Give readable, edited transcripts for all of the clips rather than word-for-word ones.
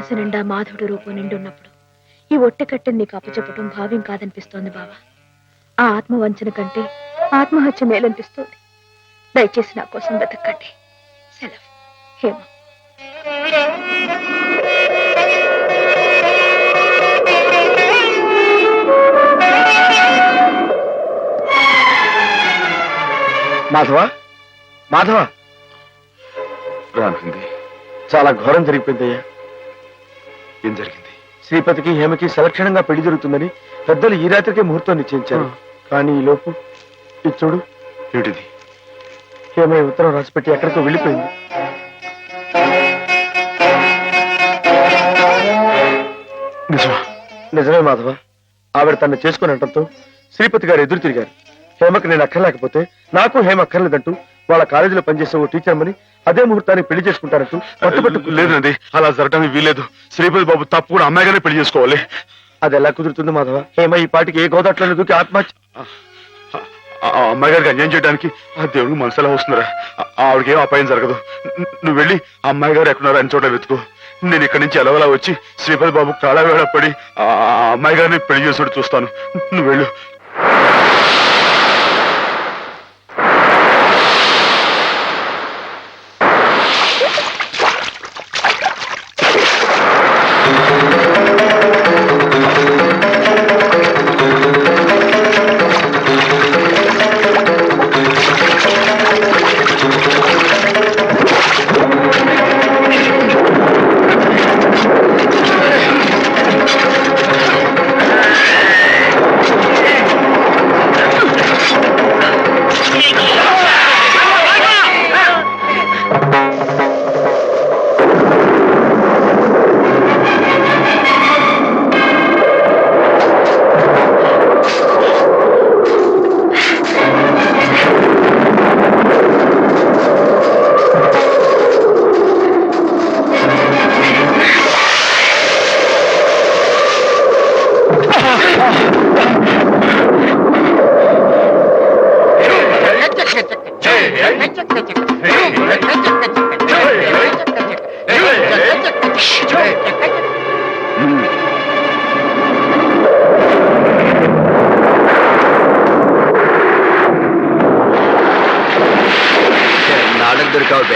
మనసు నిండా మాధవుడు రూపం నిండున్నప్పుడు ఈ ఒట్టె కట్టెని నీకు అప్పచెప్పటం భావ్యం కాదనిపిస్తోంది బావా. ఆ ఆత్మవంచన కంటే ఆత్మహత్య మేలనిపిస్తోంది. దయచేసి నా కోసం వెతక్కండి. సెలవు. హేమ. మాధవ, మాధవ, రానుంది. చాలా ఘోరం జరిగిపోయిందయ్యా. ఏం జరిగింది? శ్రీపతికి హేమకి సలక్షణంగా పెళ్లి జరుగుతుందని పెద్దలు ఈ రాత్రికే ముహూర్తం నిశ్చయించారు. కానీ ఈ లోపు చూడు. ఏమిటిది? హేమ ఈ ఉత్తరం రాసిపెట్టి ఎక్కడికో వెళ్ళిపోయింది. నిజమే మాధవ. ఆవిడ తను చేసుకుని అనటంతో శ్రీపతి గారు ఎదురు తిరిగారు. హేమకి నేను అక్కర్లేకపోతే నాకు హేమ అక్కర్లేదంటూ వాళ్ళ కాలేజీలో పనిచేసే ఓ టీచర్మని అదే ముహూర్తానికి పెళ్లి చేసుకుంటారంటూ పట్టుబట్టు. లేదండి, అలా జరగడానికి వీలేదు. శ్రీపతి బాబు తప్పు కూడా అమ్మాయిగానే పెళ్లి చేసుకోవాలి. అది ఎలా కుదురుతుంది మాధవ? హేమ ఈ పాటికి ఏ గోదాట్లోనే దూకి ఆత్మహత్య. ఆ అమ్మాయి గారికి అన్యాయం చేయడానికి ఆ దేవుడికి మనసు ఎలా వస్తున్నారా? ఆవిడకి ఏం అపాయం జరగదు. నువ్వు వెళ్ళి ఆ అమ్మాయి గారు ఎక్కడున్నారో అని చోట వెతుకు. నేను ఇక్కడి నుంచి ఎలవలా వచ్చి శ్రీపతి బాబు కాళవేళ పడి ఆ అమ్మాయి గారిని పెళ్లి చేసుకుంటూ చూస్తాను. నువ్వు వెళ్ళు. నాలుగు దొరికావు.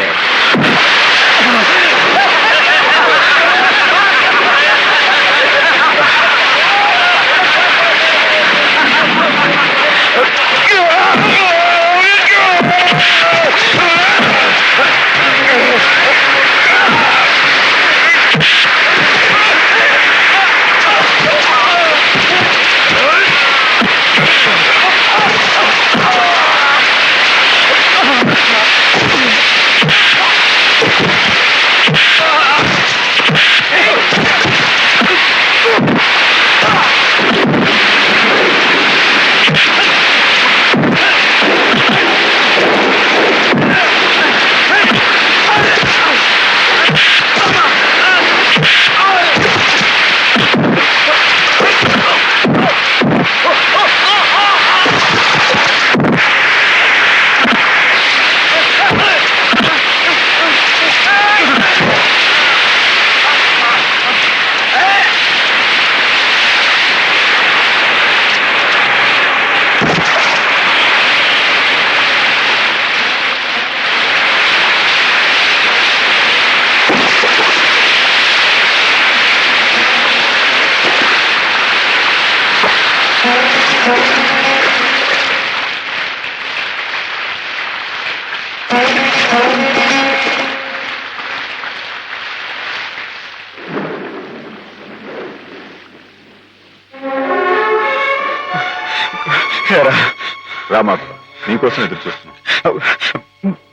రామాధవ, నీకోసం ఎదురు చూస్తున్నా.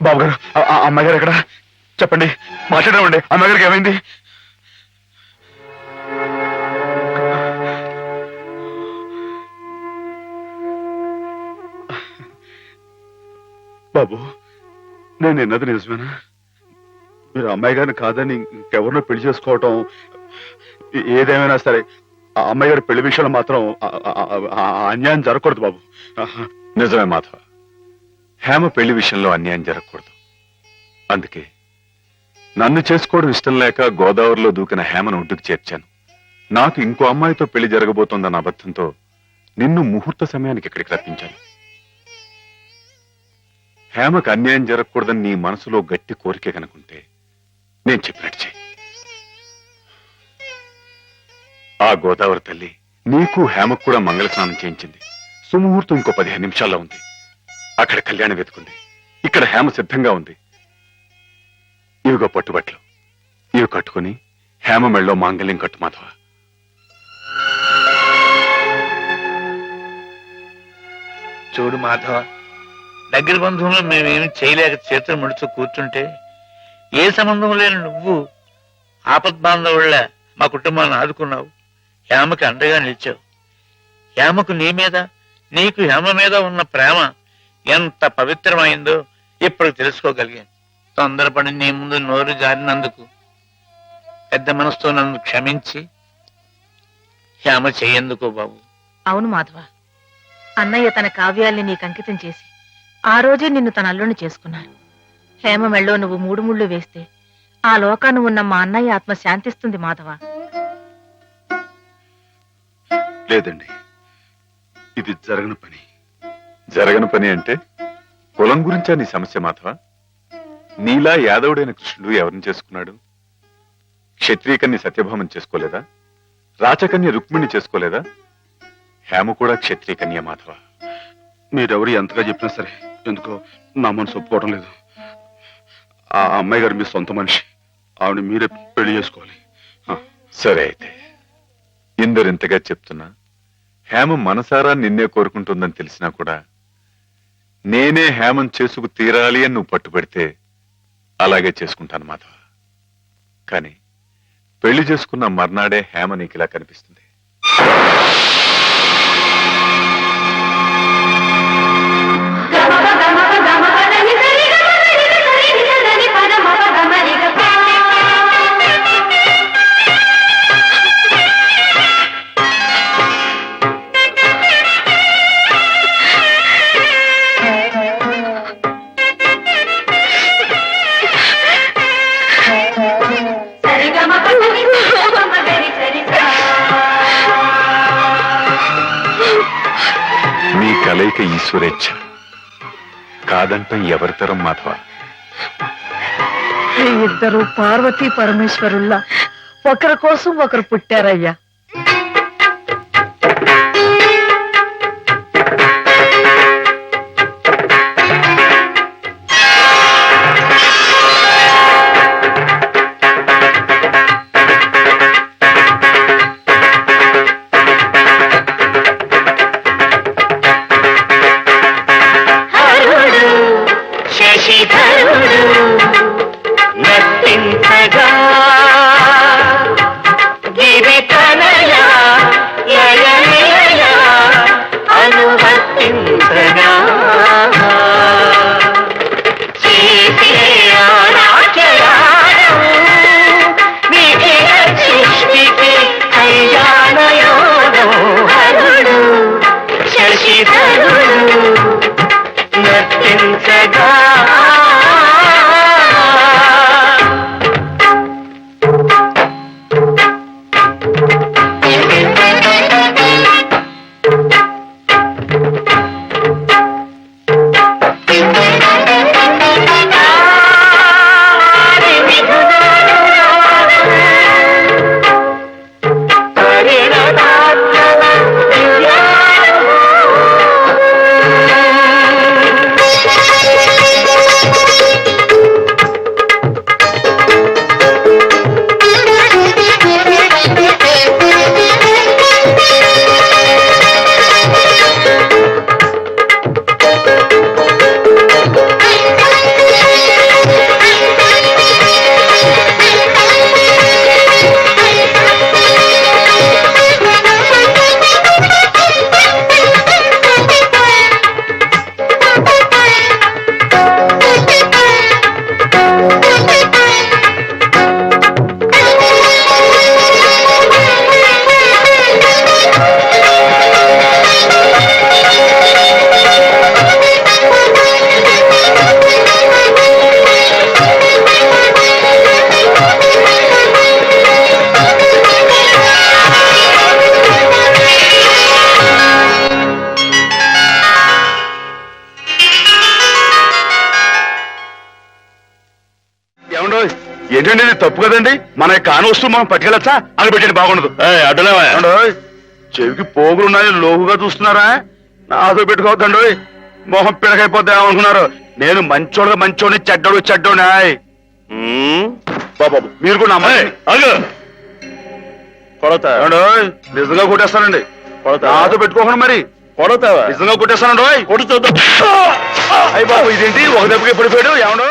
బాబు గారు, అమ్మాయి గారు ఎక్కడ? చెప్పండి, మాట్లాడమండి. అమ్మాయి గారికి ఏమైంది? బాబు, నేను విన్నది నిజమేనా? మీరు అమ్మాయి గారిని కాదని ఇంకెవరినో పెళ్లి చేసుకోవటం, ఏదేమైనా సరే ఆ అమ్మాయి గారి పెళ్లి విషయంలో మాత్రం అన్యాయం జరగకూడదు బాబు. నిజమే మాధవ, హేమ పెళ్లి విషయంలో అన్యాయం జరగకూడదు. అందుకే నన్ను చేసుకోవడం ఇష్టం లేక గోదావరిలో దూకిన హేమను ఒడ్డుకు చేర్చాను. నాకు ఇంకో అమ్మాయితో పెళ్లి జరగబోతోందన్న అబద్ధంతో నిన్ను ముహూర్త సమయానికి ఇక్కడికి రప్పించాను. హేమకు అన్యాయం జరగకూడదని నీ మనసులో గట్టి కోరిక కనుకుంటే నేను చెప్పినట్టు చెయ్యి. ఆ గోదావరి తల్లి నీకు హేమకు కూడా మంగళ స్నానం చేయించింది. సుముహూర్తం ఇంకో 15 నిమిషాల్లో ఉంది. అక్కడ కళ్యాణం వెతుకుంది. ఇక్కడ హేమ సిద్ధంగా ఉంది. ఇవిగో పట్టుబట్లు, ఇవి కట్టుకుని హేమ మెళ్ళలో మాంగళ్యం కట్టు మాధవ. చూడు మాధవ, దగ్గర బంధువులు మేమేమి చేయలేక చేతులు ముడుచు కూర్చుంటే ఏ సంబంధం లేని నువ్వు ఆపద్బాంధవుళ్ళ మా కుటుంబాన్ని ఆదుకున్నావు. హేమకి అండగా నిలిచావు. హేమకు నీ మీద, నీకు హేమ మీద ఉన్న ప్రేమ ఎంత పవిత్రమైందో ఇప్పుడు తెలుసుకోగలిగాను. తొందరపడి నీ ముందు నోరు జారినందుకు పెద్ద మనసుతో నన్ను క్షమించి హేమ చెయ్యేందుకు బాబు. అవును మాధవ, అన్నయ్య తన కావ్యాల్ని నీకు అంకితం చేసి ఆ రోజే నిన్ను తన అల్లుని చేసుకున్నారు. హేమ మెళ్ళో నువ్వు 3 ముళ్ళు వేస్తే ఆ లోకాను ఉన్న మా అన్నయ్య ఆత్మ శాంతిస్తుంది మాధవ. లేదండి, ఇది జరగని పని. జరగని పని అంటే కులం గురించా నీ సమస్య మాధవ? నీలా యాదవుడైన కృష్ణుడు ఎవరిని చేసుకున్నాడు? క్షత్రియకన్య సత్యభామం చేసుకోలేదా? రాచకన్య రుక్మిణి చేసుకోలేదా? హేమ కూడా క్షత్రియకన్య మాధవ. మీరెవరు ఎంతగా చెప్పినా సరే ఎందుకో నా మనసు ఒప్పుకోవడం లేదు. ఆ అమ్మాయి గారు మీ సొంత మనిషి. ఆవిడ మీరే పెళ్లి చేసుకోవాలి. సరే అయితే, ఇందరింతగా చెప్తున్నా హేమ మనసారా నిన్నే కోరుకుంటుందని తెలిసినా కూడా నేనే హేమం చేసుకు తీరాలి అని నువ్వు పట్టుబడితే అలాగే చేసుకుంటాను మాధవ. కానీ పెళ్లి చేసుకున్న మర్నాడే హేమ నీకు ఇలా కనిపిస్తుంది. మీ కలయిక ఈశ్వరేచ్ఛ, కాదంటం ఎవరితరం మాధవ? ఇద్దరు పార్వతీ పరమేశ్వరుల్లా ఒకరి కోసం ఒకరు పుట్టారయ్యా. ఏంటండి ఇది తప్పు కదండి మన కాని వస్తువు మనం పట్టుకెళ్ళచ్చా అని పెట్టండి బాగుండదు అడ్డలేవా ఏమండోయ్? చెవికి పోగులున్నాయి లోహుగా చూస్తున్నారా నాతో పెట్టుకోవద్దండి మొహం పిడకైపోద్దా అనుకున్నారు నేను మంచోడిని చెడ్డోడు బాబు మీరు కూడా నమ్మాలి కొడతా ఏమండోయ్? నిజంగా కొట్టేస్తానండి నాతో పెట్టుకోకుండా మరి కొడతావా నిజంగా కొట్టేస్తానండి కొడు చూద్దాం అయ్యి బాబు ఇదేంటి ఒక దెబ్బకి పడిపోయాడు ఏమండో